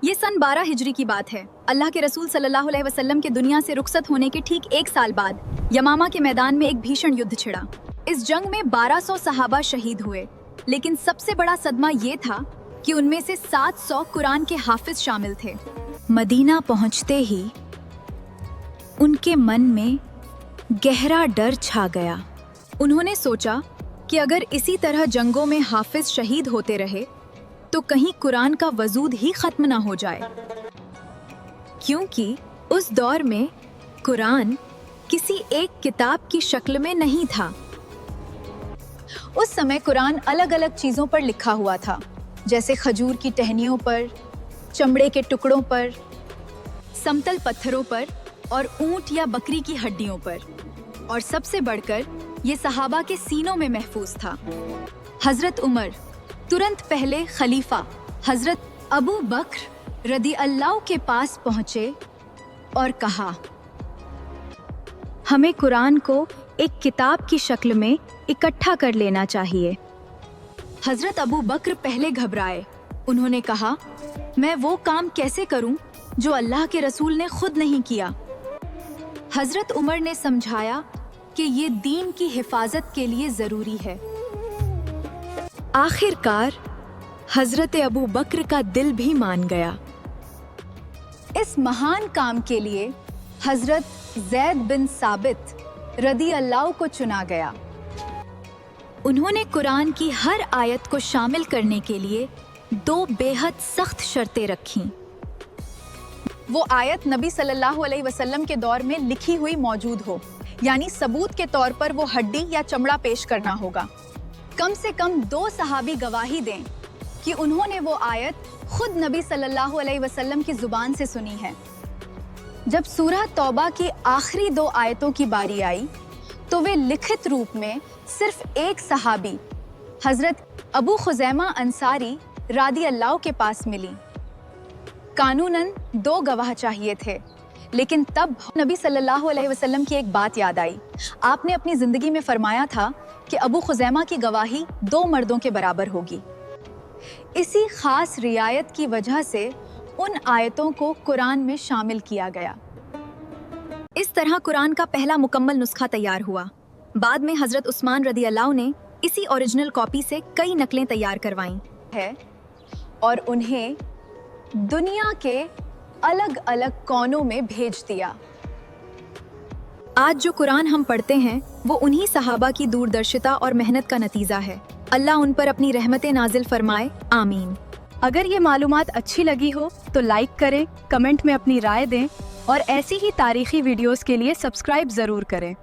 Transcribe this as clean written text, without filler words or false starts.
یہ सन 12 हिजरी की बात है। अल्लाह के रसूल सल्लल्लाहु अलैहि वसल्लम के दुनिया से रुखसत होने के ठीक 1 साल बाद यमामा के मैदान में एक भीषण युद्ध छिड़ा। इस जंग में 1200 सहाबा शहीद हुए, लेकिन सबसे बड़ा सदमा ये था कि उनमें से 700 कुरान के हाफिज शामिल थे। मदीना पहुंचते ही उनके मन में गहरा डर छा गया। उन्होंने सोचा कि अगर इसी तरह जंगों में हाफिज शहीद होते रहे तो कहीं कुरान का वजूद ही खत्म ना हो जाए, क्योंकि उस दौर में कुरान किसी एक किताब की शक्ल में नहीं था। उस समय कुरान अलग अलग चीज़ों पर लिखा हुआ था, जैसे खजूर की टहनियों पर, चमड़े के टुकड़ों पर, समतल पत्थरों पर और ऊंट या बकरी की हड्डियों पर, और सबसे बढ़कर ये सहाबा के सीनों में महफूज था। हजरत उमर, तुरंत पहले खलीफा हजरत अबू बकर रदी अल्लाह के पास पहुंचे और कहा, हमें कुरान को एक किताब की शक्ल में इकट्ठा कर लेना चाहिए। हजरत अबू बकर पहले घबराए। उन्होंने कहा, मैं वो काम कैसे करूं जो अल्लाह के रसूल ने खुद नहीं किया। हजरत उमर ने समझाया कि ये दीन की हिफाजत के लिए जरूरी है। आखिरकार हजरत अबू बकर का दिल भी मान गया। इस महान काम के लिए हजरत ज़ैद बिन साबित रदी अल्लाह को चुना गया। उन्होंने कुरान की हर आयत को शामिल करने के लिए 2 बेहद सख्त शर्तें रखीं। वो आयत नबी सल्लल्लाहु अलैहि वसल्लम के दौर में लिखी हुई मौजूद हो, यानी सबूत के तौर पर वो हड्डी या चमड़ा पेश करना होगा। कम से कम 2 सहाबी गवाही दें कि उन्होंने वो आयत खुद नबी सल्लल्लाहु अलैहि वसल्लम की जुबान से सुनी है। जब सूरह तौबा की आखिरी 2 आयतों की बारी आई तो वे लिखित रूप में सिर्फ एक सहाबी हजरत अबू खुजैमा अंसारी रादी अल्लाह के पास मिली। कानूनन 2 गवाह चाहिए थे, लेकिन तब नबी सल्लल्लाहु अलैहि वसल्लम की एक बात याद आई। आपने अपनी जिंदगी में फरमाया था कि अबू खुजैमा की गवाही 2 मर्दों के बराबर होगी। इसी खास रियायत की वजह से उन आयतों को कुरान में शामिल किया गया। इस तरह कुरान का पहला मुकम्मल नुस्खा तैयार हुआ। बाद में हजरत उस्मान रदी अल्लाह ने इसी ओरिजिनल कॉपी से कई नकलें तैयार करवाईं है और उन्हें दुनिया के अलग अलग कोनों में भेज दिया। आज जो कुरान हम पढ़ते हैं वो उन्हीं सहाबा की दूरदर्शिता और मेहनत का नतीजा है। अल्लाह उन पर अपनी रहमतें नाजिल फरमाए, आमीन। अगर ये मालूमात अच्छी लगी हो तो लाइक करें, कमेंट में अपनी राय दें और ऐसी ही तारीखी वीडियोस के लिए सब्सक्राइब ज़रूर करें।